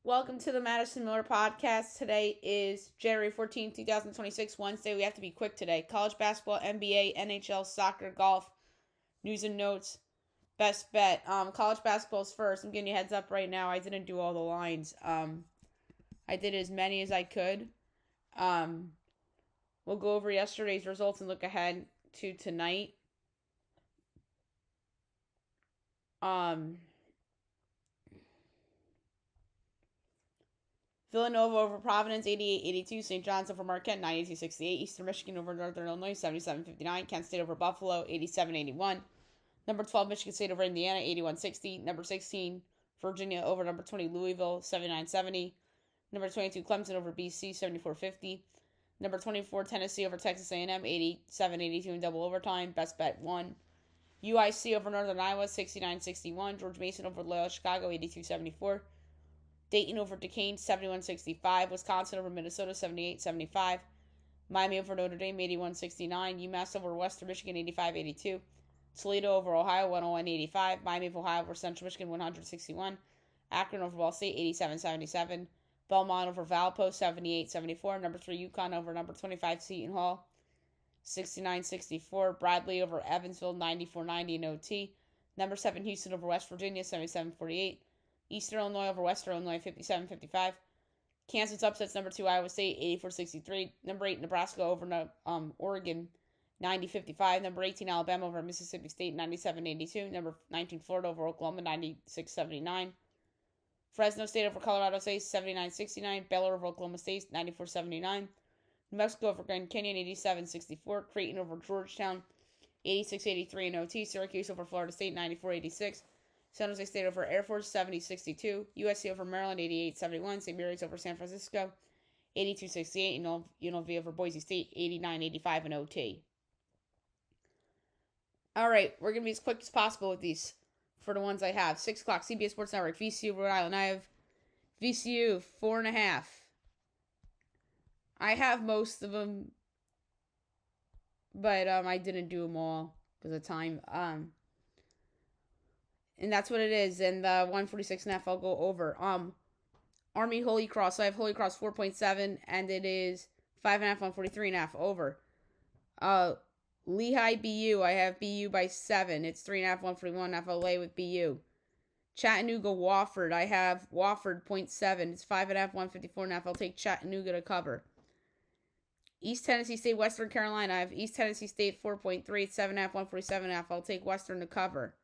Welcome to the Madison Miller Podcast. Today is January 14th, 2026, Wednesday. We have to be quick today. College basketball, NBA, NHL, soccer, golf, news and notes, best bet. College basketball's first. I'm giving you a heads up right now. I didn't do all the lines. I did as many as I could. We'll go over yesterday's results and look ahead to tonight. Villanova over Providence, 88-82. St. John's over Marquette, 92-68. Eastern Michigan over Northern Illinois, 77-59. Kent State over Buffalo, 87-81. Number 12, Michigan State over Indiana, 81-60. Number 16, Virginia over number 20, Louisville, 79-70. Number 22, Clemson over BC, 74-50. Number 24, Tennessee over Texas A&M, 87-82 in double overtime. Best bet won. UIC over Northern Iowa, 69-61. George Mason over Loyola Chicago, 82-74. Dayton over Duquesne, 71-65. Wisconsin over Minnesota, 78-75. Miami over Notre Dame, 81-69. UMass over Western Michigan, 85-82. Toledo over Ohio, 101-85. Miami of Ohio over Central Michigan, 161. Akron over Ball State, 87-77. Belmont over Valpo, 78-74. Number 3, UConn over number 25, Seton Hall, 69-64. Bradley over Evansville, 94-90 in OT. Number 7, Houston over West Virginia, 77-48. Eastern Illinois over Western Illinois, 57-55. Kansas upsets number 2, Iowa State, 84-63. Number 8, Nebraska over Oregon, 90-55. Number 18, Alabama over Mississippi State, 97-82. Number 19, Florida over Oklahoma, 96-79. Fresno State over Colorado State, 79-69. Baylor over Oklahoma State, 94-79. New Mexico over Grand Canyon, 87-64. Creighton over Georgetown, 86-83 in OT. Syracuse over Florida State, 94-86. San Jose State over Air Force, 70-62. USC over Maryland, 88-71. St. Mary's over San Francisco, 82-68. And UNLV over Boise State, 89-85 in OT. All right, we're going to be as quick as possible with these for the ones I have. 6 o'clock, CBS Sports Network, VCU, Rhode Island. I have VCU, 4.5. I have most of them, but I didn't do them all because of time. And that's what it is. And the 146.5, I'll go over. Army Holy Cross. So I have Holy Cross 4.7, and it is 5.5, 143.5 over. Lehigh BU. I have BU by 7. It's 3.5, 141.5. I'll lay with BU. Chattanooga Wofford. I have Wofford 0.7. It's 5.5, 154.5. I'll take Chattanooga to cover. East Tennessee State, Western Carolina. I have East Tennessee State 4.3. It's 7.5, 147.5. I'll take Western to cover.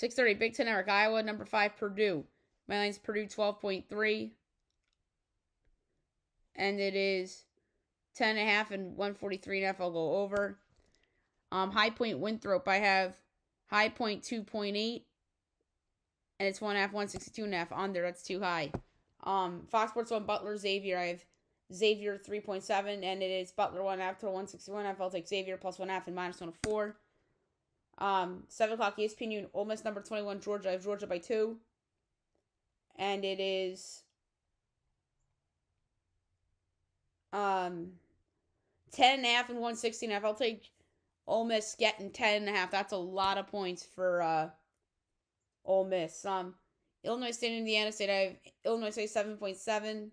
6:30, Big Ten Network, Iowa, number 5, Purdue. My line's Purdue 12.3. And it is 10.5 and 143.5. I'll go over. High Point Winthrop, I have High Point 2.8. And it's 1.5, 162.5. Under, that's too high. Fox Sports 1, Butler, Xavier. I have Xavier 3.7. And it is Butler 1.5 to 161.5. I'll take Xavier plus 1.5 and minus 104. 7 o'clock, ESPN, Ole Miss, number 21, Georgia. I have Georgia by 2. And it is 10.5 and 116.5. I'll take Ole Miss getting 10.5. That's a lot of points for Ole Miss. Illinois State, Indiana State. I have Illinois State 7.7.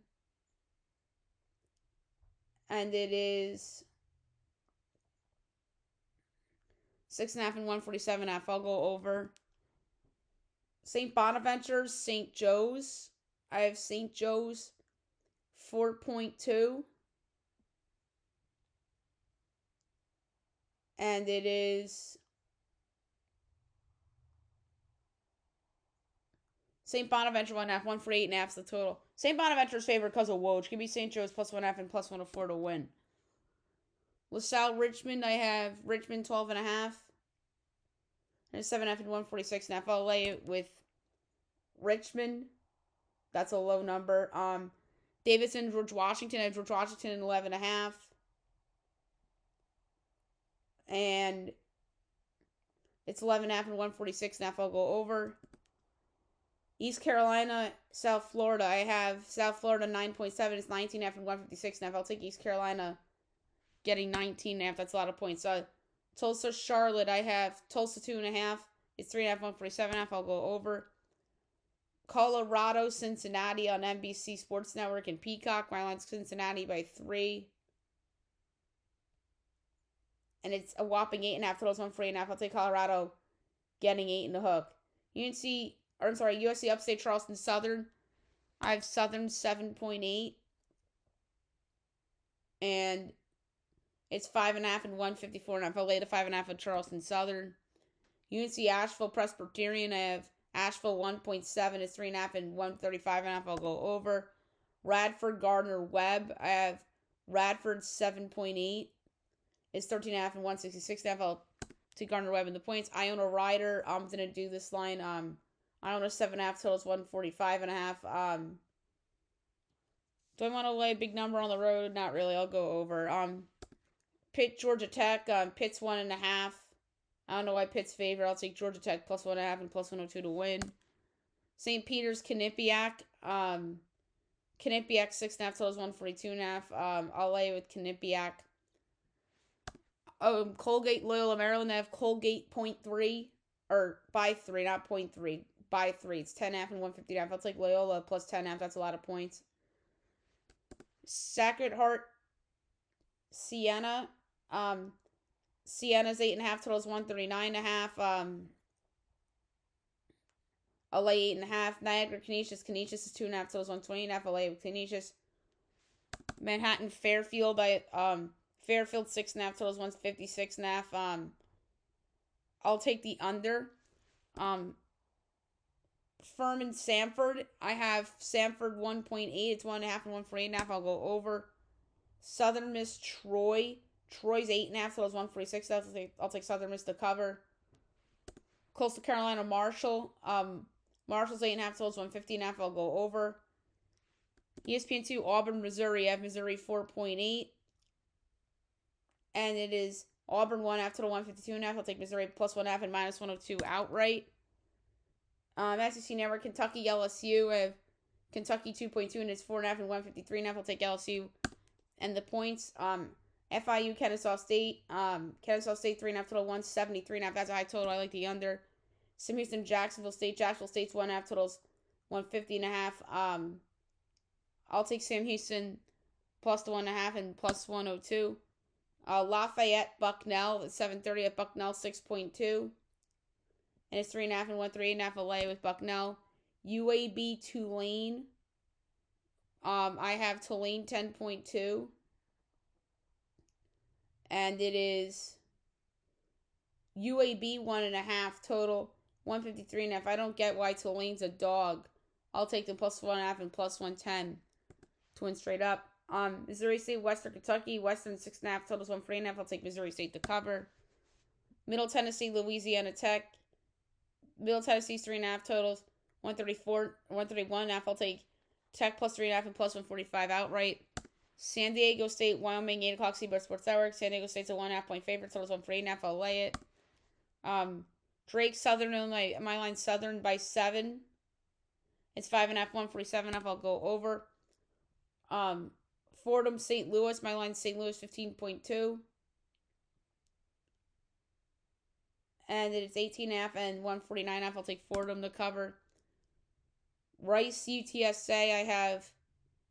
And it is 6.5 and 147.5. I'll go over. St. Bonaventure, St. Joe's. I have St. Joe's 4.2. And it is St. Bonaventure 1.5, 148.5 is the total. St. Bonaventure's favored because of Woj. Give me St. Joe's plus 1.5 and plus 104 to win. LaSalle Richmond, I have Richmond 12.5. And 7.5 and 146.5. I'll lay it with Richmond. That's a low number. Davidson, George Washington. I have George Washington in 11.5. And it's 11.5 and 146.5. I'll go over. East Carolina, South Florida. I have South Florida 9.7. It's 19.5 and 156.5. I'll take East Carolina getting 19.5. That's a lot of points. Tulsa, Charlotte. I have Tulsa 2.5. It's 3.5, 147.5. I'll go over. Colorado, Cincinnati on NBC Sports Network and Peacock. My line's Cincinnati by 3. And it's a whopping 8.5. Totals 148.5. I'll take Colorado getting 8 in the hook. USC Upstate Charleston Southern. I have Southern 7.8. And it's 5.5 and 154.5. I'll lay the 5.5 of Charleston Southern. UNC Asheville Presbyterian. I have Asheville 1.7. It's 3.5 and 135.5. I'll go over. Radford Gardner Webb. I have Radford 7.8. It's 13.5 and 166.5. I'll take Gardner Webb in the points. Iona Rider. I'm gonna do this line. Iona 7.5. Totals 145.5. Do I want to lay a big number on the road? Not really. I'll go over. Pitt Georgia Tech. Pitt's 1.5. I don't know why Pitt's favorite. I'll take Georgia Tech plus 1.5 and plus 102 to win. St. Peter's Quinnipiac. Quinnipiac 6.5 totals 142.5. I'll lay with Quinnipiac. Colgate Loyola Maryland. I have Colgate 0.3 or by 3, not 0.3, by 3. It's 10.5 and 159.5. I'll take Loyola plus 10.5. That's a lot of points. Sacred Heart Siena. Siena's 8.5 totals 139.5. I'll lay 8.5. Niagara Canisius. Canisius is 2.5 totals 120.5. I'll lay with Canisius. Manhattan Fairfield. Fairfield 6.5 totals 156.5. I'll take the under. Furman Samford. I have Samford 1.8. It's 1.5 and 148.5. I'll go over. Southern Miss Troy. Troy's 8.5 totals 146. I'll take Southern Miss to cover. Coastal Carolina Marshall. Marshall's 8.5 totals 150.5. I'll go over. ESPN2 Auburn Missouri. I have Missouri 4.8. And it is Auburn 1.5 total 152.5. I'll take Missouri plus 1.5 and minus 102 outright. SEC Network Kentucky LSU. I have Kentucky 2.2 and it's 4.5 and 153.5. I'll take LSU and the points. FIU Kennesaw State. Kennesaw State 3.5 total 173.5. That's a high total. I like the under. Sam Houston Jacksonville State. Jacksonville State's 1.5 totals 150.5. I'll take Sam Houston plus the 1.5 and plus 102. Lafayette Bucknell at 7:30 at Bucknell 6.2. And it's 3.5 and 138.5 LA with Bucknell. UAB Tulane. I have Tulane 10.2. And it is UAB 1.5 total 153.5. I don't get why Tulane's a dog. I'll take them plus 1.5 and plus 110 to win straight up. Missouri State, Western Kentucky, Western 6.5 totals 148.5. I'll take Missouri State to cover. Middle Tennessee, Louisiana Tech. Middle Tennessee's 3.5 totals 131.5. I'll take Tech plus 3.5 and plus 145 outright. San Diego State, Wyoming, 8 o'clock CBS Sports Network. San Diego State's a 1.5 point favorite. Totals 148.5. I'll lay it. Drake, Southern Illinois. My line's Southern by 7. It's 5.5, 147.5. I'll go over. Fordham, St. Louis. My line's St. Louis 15.2. And it's 18.5 and 149.5. I'll take Fordham to cover. Rice, UTSA. I have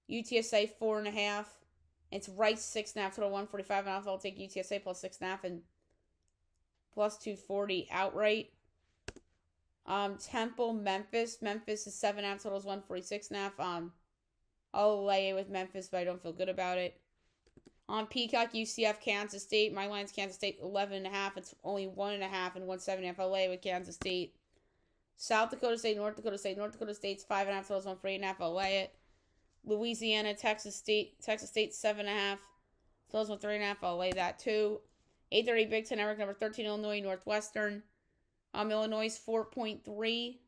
UTSA 4.5. It's Rice 6.5 total 145.5. I'll take UTSA plus 6.5 and plus 240 outright. Temple, Memphis. Memphis is 7.5 totals 146.5. I'll lay it with Memphis, but I don't feel good about it. On Peacock, UCF, Kansas State. My line's Kansas State 11.5. It's only 1.5 and 170.5. I'll lay it with Kansas State. South Dakota State, North Dakota State. North Dakota State's 5.5 totals 148.5. I'll lay it. Louisiana, Texas State. Texas State 7.5 totals 130.5. I'll lay that too. 8:30 Big Ten Network number 13 Illinois Northwestern. Illinois 4.3.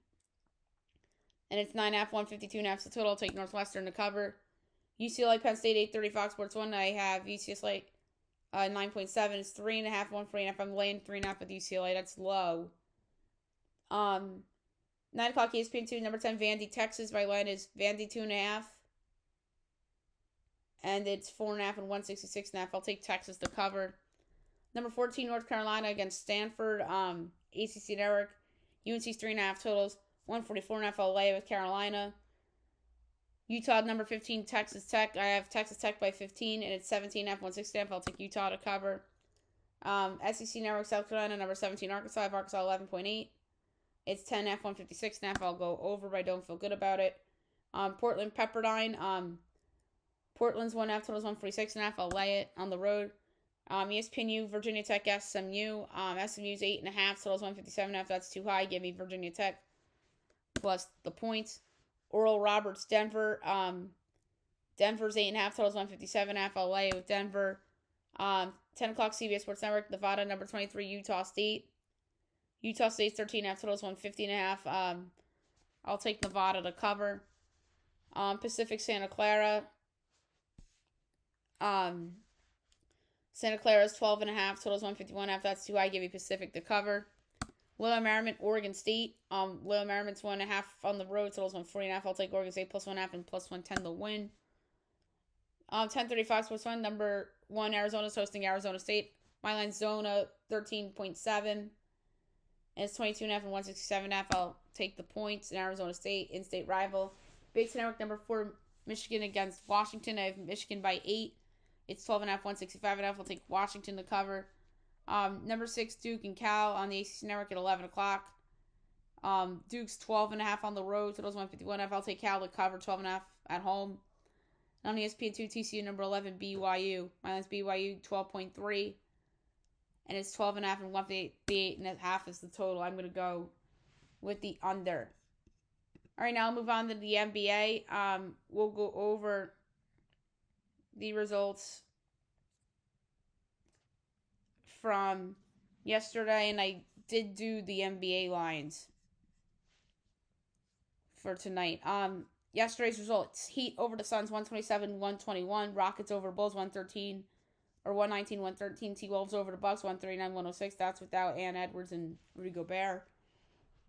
And it's 9.5, 152.5. So total, I'll take Northwestern to cover. UCLA, Penn State, 8:30 Fox Sports 1. I have UCLA 9.7. It's 3.5, 148.5. I'm laying 3.5 with UCLA. That's low. 9 o'clock ESPN 2, number 10 Vandy, Texas. My line is Vandy 2.5. And it's 4.5 and 166.5. I'll take Texas to cover. Number 14 North Carolina against Stanford. ACC Network. UNC's 3.5 totals 144.5 LA with Carolina. Utah number 15, Texas Tech. I have Texas Tech by 15, and it's 17.5, 160.5. I'll take Utah to cover. SEC Network, South Carolina, number 17, Arkansas. I have Arkansas 11.8. It's 10.5, 156.5. I'll go over, but I don't feel good about it. Portland, Pepperdine. Portland's 1.5, totals 146.5. I'll lay it on the road. ESPNU, Virginia Tech, SMU. SMU's 8.5, totals 157.5. That's too high. Give me Virginia Tech plus the points. Oral Roberts, Denver. Denver's 8.5, totals 157.5. I'll lay it with Denver. 10 o'clock CBS Sports Network, Nevada, number 23, Utah State. Utah State's 13.5, totals 150.5. I'll take Nevada to cover. Pacific, Santa Clara. Santa Clara's 12.5, totals 151.5. That's too high. Give me Pacific to cover. Loyola Marymount, Oregon State. Loyola Marymount's 1.5 on the road, totals 140.5. I'll take Oregon State plus 1.5 and plus 110 to win. 10:30 Fox Sports 1. Number 1, Arizona's hosting Arizona State. My line's Zona 13.7. And it's 22.5 and 167.5. I'll take the points in Arizona State, in-state rival. Big Ten Network, number 4, Michigan against Washington. I have Michigan by 8. It's 12.5, 165.5. I'll take Washington to cover. Number 6, Duke and Cal on the ACC Network at 11 o'clock. Duke's 12.5 on the road, totals 151.5. I'll take Cal to cover, 12.5 at home. On ESPN2, TCU number 11, BYU. My line's BYU 12.3. And it's 12.5 and 158.5 is the total. I'm going to go with the under. All right, now I'll move on to the NBA. We'll go over the results from yesterday, and I did do the NBA lines for tonight. Yesterday's results: Heat over the Suns 127-121, Rockets over Bulls 119, 113, T-Wolves over the Bucks 139-106. That's without Ann Edwards and Rudy Gobert.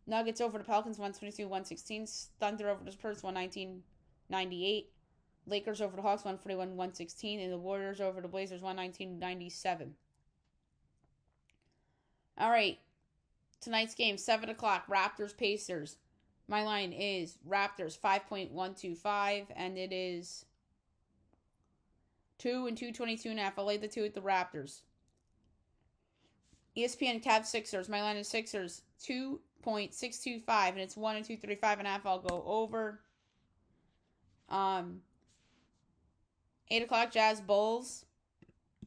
Nuggets over the Pelicans 122-116, Thunder over the Spurs 119-98, Lakers over the Hawks 141-116, and the Warriors over the Blazers 119-97. All right, tonight's game, 7 o'clock, Raptors-Pacers. My line is Raptors 5.125, and it is 2 and 222.5. I'll lay the 2 at the Raptors. ESPN Cavs Sixers. My line is Sixers 2.625, and it's 1 and 235.5. I'll go over. 8 o'clock Jazz Bulls.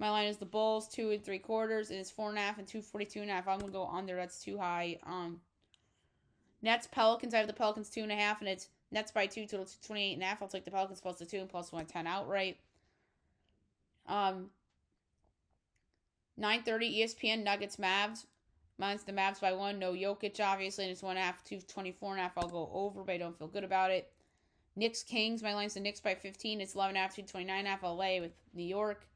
My line is the Bulls 2 and 3/4, and it's 4.5 and 242.5. I'm gonna go under. That's too high. Nets Pelicans. I have the Pelicans 2.5, and it's Nets by 2 total 228.5. I'll take the Pelicans plus the 2 and plus 110 outright. 9:30 ESPN Nuggets Mavs. Mine's the Mavs by 1. No Jokic, obviously, and it's 1.5, 224.5. I'll go over, but I don't feel good about it. Knicks Kings. My line's the Knicks by 15. It's 11.5, 229.5. I'll lay with New York.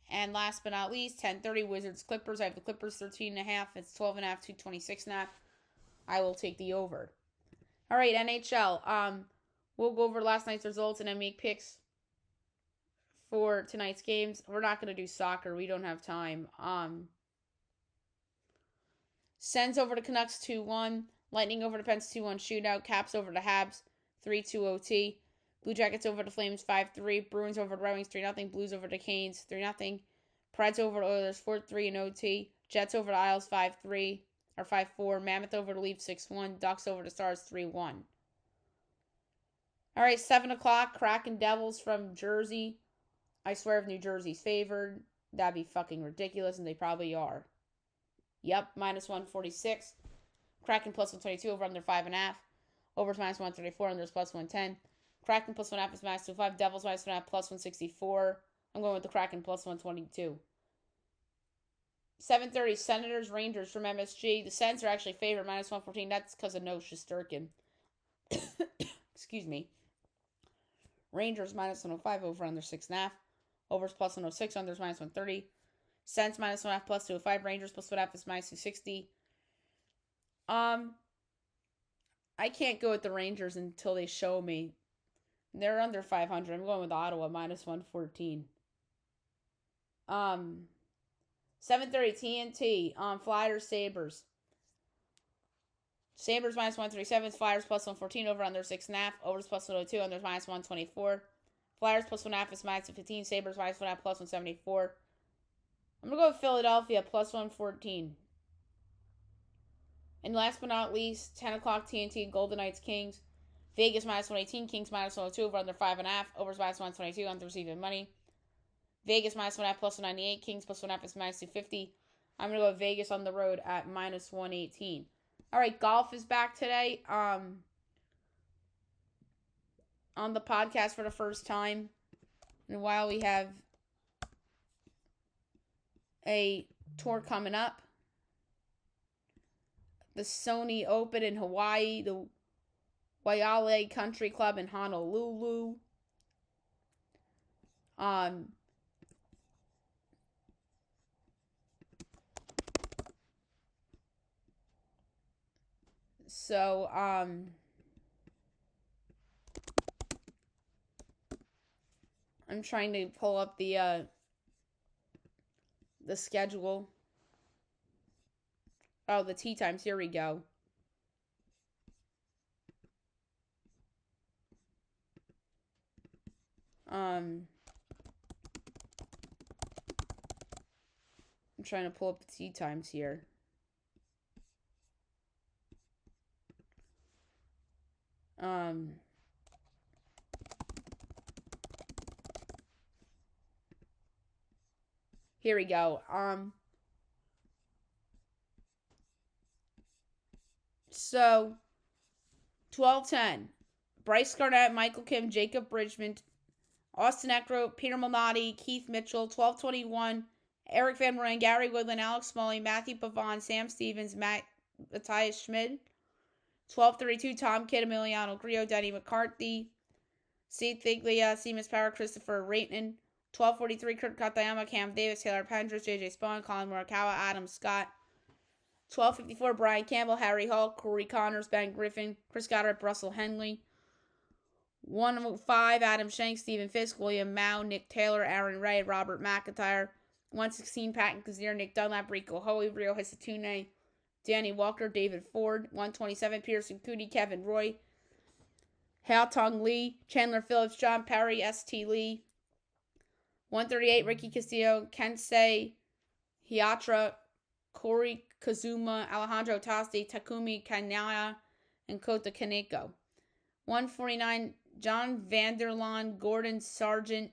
And last but not least, 10:30 Wizards Clippers. I have the Clippers 13.5. It's 12.5, 226.5. I will take the over. All right, NHL. We'll go over last night's results and then make picks for tonight's games. We're not going to do soccer. We don't have time. Sens over the Canucks 2-1. Lightning over the Pens 2-1 shootout. Caps over the Habs 3-2 OT. Blue Jackets over the Flames 5-3. Bruins over the Red Wings 3-0. Blues over the Canes 3-0. Preds over the Oilers 4-3 in OT. Jets over the Isles 5-3 or 5-4. Mammoth over the Leafs 6-1. Ducks over the Stars 3-1. All right, 7 o'clock. Kraken Devils from Jersey. I swear if New Jersey's favored, that'd be fucking ridiculous, and they probably are. Yep, minus 146. Kraken plus 122 over under 5.5. Overs minus 134, unders plus 110. Kraken plus 1.5 is minus 2.5. Devils minus 1.5 plus 164. I'm going with the Kraken plus 122. 7:30 Senators Rangers from MSG. The Sens are actually favored minus 114. That's because of no Shesterkin. Excuse me. Rangers minus 105 over under 6.5. Overs plus 106. Unders minus 130. Sens minus 1.5 plus 205. Rangers plus 1.5 is minus 260. I can't go with the Rangers until they show me. They're under 500. I'm going with Ottawa minus 114. 7:30 TNT. Flyers Sabres. Sabres minus 137. Flyers plus 114. Over under 6.5. Overs plus 102. Under minus 124. Flyers plus 1.5 is minus 15. Sabres minus 1.5 plus 174. I'm going to go with Philadelphia plus 114. And last but not least, 10 o'clock TNT, Golden Knights Kings. Vegas minus 118. Kings minus 102. Over under 5.5. Overs minus 122. Under even money. Vegas minus 1.5 plus 198. Kings plus 1.5 is minus 250. I'm going to go with Vegas on the road at minus 118. All right, golf is back today. On the podcast for the first time in a while, we have a tour coming up. The Sony Open in Hawaii, the Waialae Country Club in Honolulu. So, I'm trying to pull up the schedule. Oh, the tee times. Here we go. I'm trying to pull up the tee times here. Here we go. So 12:10. Bryce Garnett, Michael Kim, Jacob Bridgman, Austin Eckroat, Peter Malnati, Keith Mitchell. 12:21. Eric Van Rooyen, Gary Woodland, Alex Smalley, Matthew Pavon, Sam Stevens, Matthias Schmid. 12:32. Tom Kidd, Emiliano Grillo, Denny McCarthy, Steve Thiglia, Seamus Power, Christopher Rayton. 12:43. Kurt Katayama, Cam Davis, Taylor Pendrith, JJ Spawn, Colin Morikawa, Adam Scott. 12:54. Brian Campbell, Harry Hall, Corey Connors, Ben Griffin, Chris Goddard, Russell Henley. 105. Adam Shanks, Stephen Fisk, William Mao, Nick Taylor, Aaron Ray, Robert McIntyre. 116. Patton Kazir, Nick Dunlap, Rico Hoey, Rio Hisatune, Danny Walker, David Ford. 127. Pearson Coody, Kevin Roy, Haotong Lee, Chandler Phillips, John Perry, S.T. Lee. 138. Ricky Castillo, Kensei Hiatra, Corey Kazuma, Alejandro Tosti, Takumi Kanaya, and Kota Kaneko. 149. John Vanderlaan, Gordon Sargent,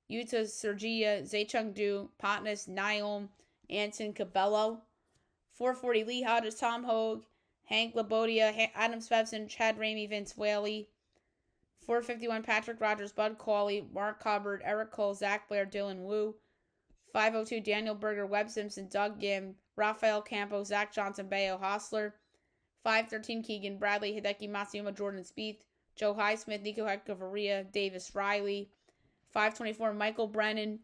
Yuta Sergia, Zaichung Du, Patnas Nailm, Anton Cabello. 440. Lee Hodges, Tom Hogue, Hank Labodia, Adam Svensson, Chad Ramey, Vince Whaley. 451. Patrick Rogers, Bud Cauley, Mark Hubbard, Eric Cole, Zach Blair, Dylan Wu. 502. Daniel Berger, Webb Simpson, Doug Gim, Rafael Campo, Zach Johnson, Bayo Hostler. 513. Keegan Bradley, Hideki Matsuyama, Jordan Spieth, Joe Highsmith, Nico Heckavaria, Davis Riley. 524. Michael Brennan,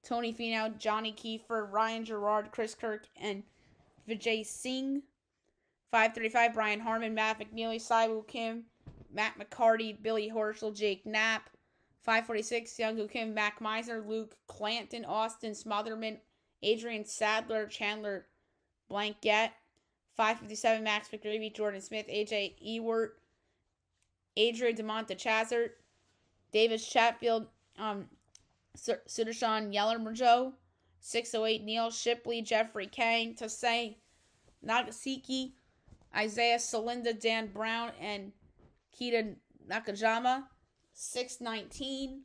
Tony Finau, Johnny Kiefer, Ryan Gerard, Chris Kirk, and Vijay Singh. 535. Brian Harmon, Matt McNeely, Saiwoo Kim, Matt McCarty, Billy Horschel, Jake Knapp. 546. Younghoe Kim, Mac Miser, Luke Clanton, Austin Smotherman, Adrian Sadler, Chandler Blanket. 557. Max McGreevy, Jordan Smith, AJ Ewert, Adrian DeMonte Chazert, Davis Chatfield, Sudarshan Yellermerjo. 608. Neil Shipley, Jeffrey Kang, Tasei Nagasaki, Isaiah Salinda, Dan Brown, and Kita Nakajima. 619.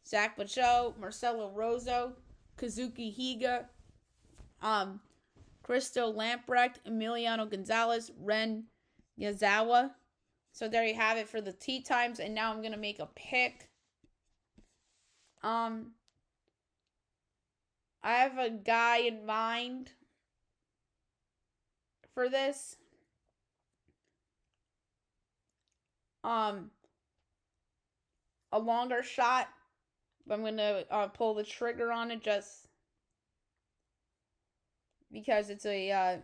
Zach Bacho, Marcelo Rozo, Kazuki Higa, Cristo Lamprecht, Emiliano Gonzalez, Ren Yazawa. So there you have it for the tee times. And now I'm going to make a pick. I have a guy in mind for this. A longer shot. I'm going to pull the trigger on it just because it's a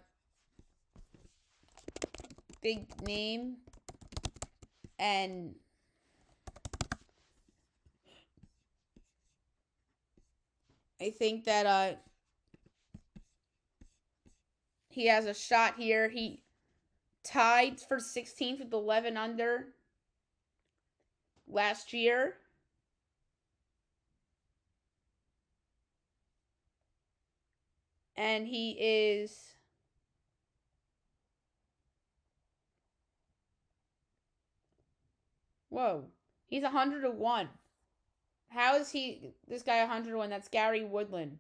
big name. And I think that he has a shot here. tied for 16th with 11 under last year. And he is whoa. He's 101. How is this guy 101? That's Gary Woodland.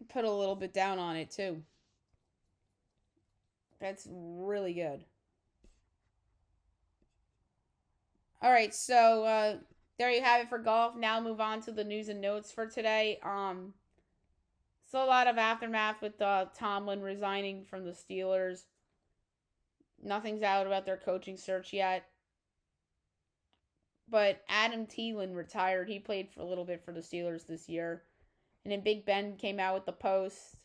Put a little bit down on it too. That's really good. All right, so there you have it for golf. Now move on to the news and notes for today. So a lot of aftermath with Tomlin resigning from the Steelers. Nothing's out about their coaching search yet. But Adam Thielen retired. He played for a little bit for the Steelers this year. And then Big Ben came out with the post.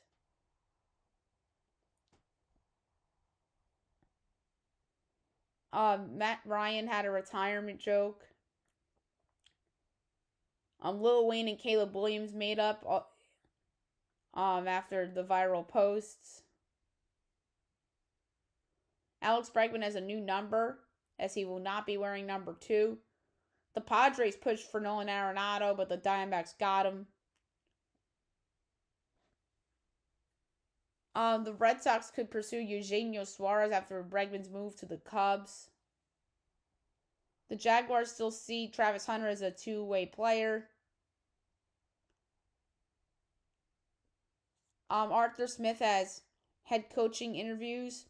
Matt Ryan had a retirement joke. Lil Wayne and Caleb Williams made up after the viral posts. Alex Bregman has a new number, as he will not be wearing number 2. The Padres pushed for Nolan Arenado, but the Diamondbacks got him. The Red Sox could pursue Eugenio Suarez after Bregman's move to the Cubs. The Jaguars still see Travis Hunter as a two-way player. Arthur Smith has head coaching interviews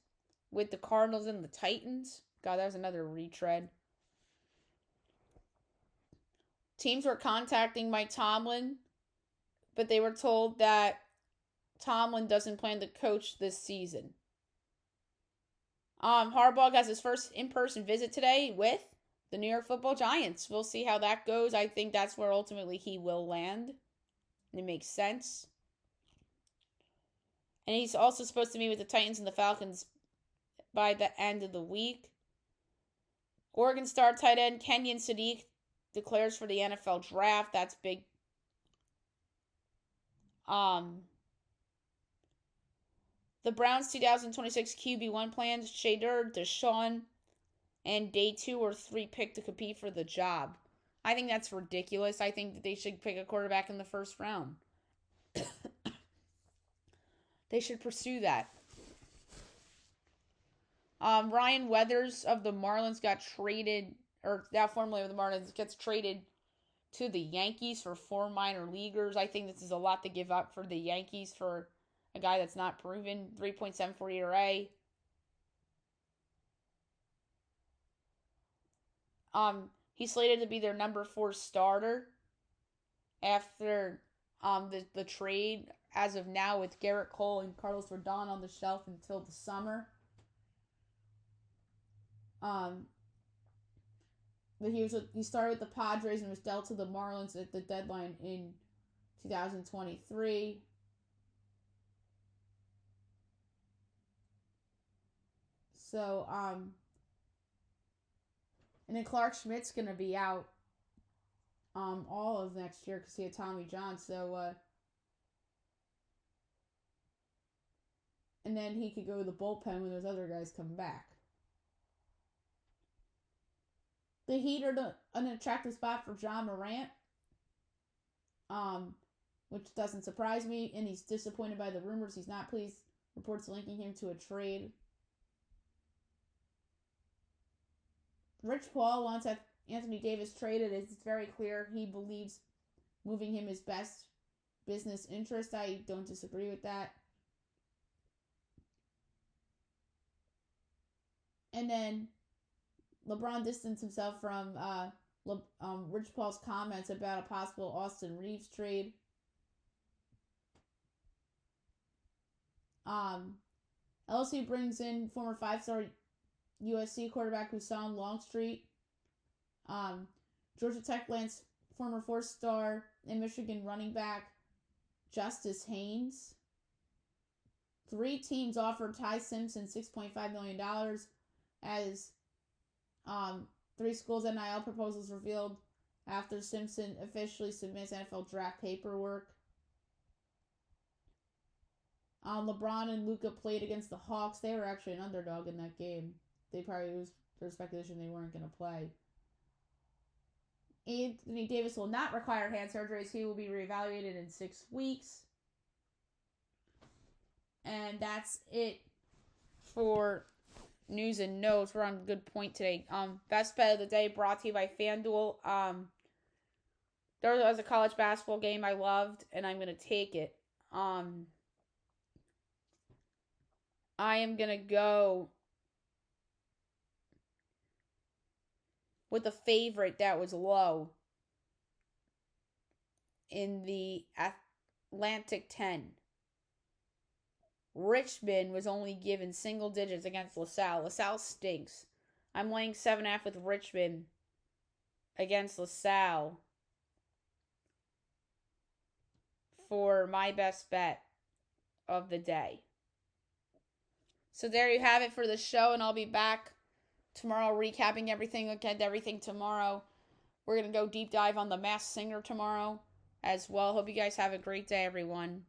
with the Cardinals and the Titans. God, that was another retread. Teams were contacting Mike Tomlin, but they were told that Tomlin doesn't plan to coach this season. Harbaugh has his first in-person visit today with the New York Football Giants. We'll see how that goes. I think that's where ultimately he will land. It makes sense. And he's also supposed to meet with the Titans and the Falcons by the end of the week. Oregon star tight end Kenyon Sadiq declares for the NFL draft. That's big. The Browns 2026 QB1 plans Shadur, Deshaun, and day 2 or 3 pick to compete for the job. I think that's ridiculous. I think that they should pick a quarterback in the first round. They should pursue that. Ryan Weathers of the Marlins got traded, or now formerly of the Marlins, gets traded to the Yankees for 4 minor leaguers. I think this is a lot to give up for the Yankees for a guy that's not proven. 3.74 ERA. He's slated to be their number 4 starter after the trade as of now with Garrett Cole and Carlos Rodon on the shelf until the summer. But he started with the Padres and was dealt to the Marlins at the deadline in 2023. So, and then Clark Schmidt's going to be out all of next year because he had Tommy John. So, and then he could go to the bullpen when those other guys come back. The Heat are an attractive spot for John Morant, which doesn't surprise me, and he's disappointed by the rumors. He's not pleased. Reports linking him to a trade. Rich Paul wants Anthony Davis traded. It's very clear he believes moving him is best business interest. I don't disagree with that. And then LeBron distanced himself from Rich Paul's comments about a possible Austin Reeves trade. LSU brings in former 5-star USC quarterback Hassan Longstreet. Georgia Tech lands former 4-star and Michigan running back Justice Haynes. 3 teams offered Ty Simpson $6.5 million as 3 schools' NIL proposals revealed after Simpson officially submits NFL draft paperwork. LeBron and Luka played against the Hawks. They were actually an underdog in that game. It was their speculation they weren't going to play. Anthony Davis will not require hand surgeries. He will be reevaluated in 6 weeks. And that's it for news and notes. We're on a good point today. Best bet of the day brought to you by FanDuel. There was a college basketball game I loved, and I'm going to take it. I am going to go with a favorite that was low in the Atlantic 10. Richmond was only given single digits against LaSalle. LaSalle stinks. I'm laying 7.5 with Richmond against LaSalle for my best bet of the day. So there you have it for the show, and I'll be back tomorrow recapping everything. Look at everything tomorrow. We're going to go deep dive on The Masked Singer tomorrow as well. Hope you guys have a great day, everyone.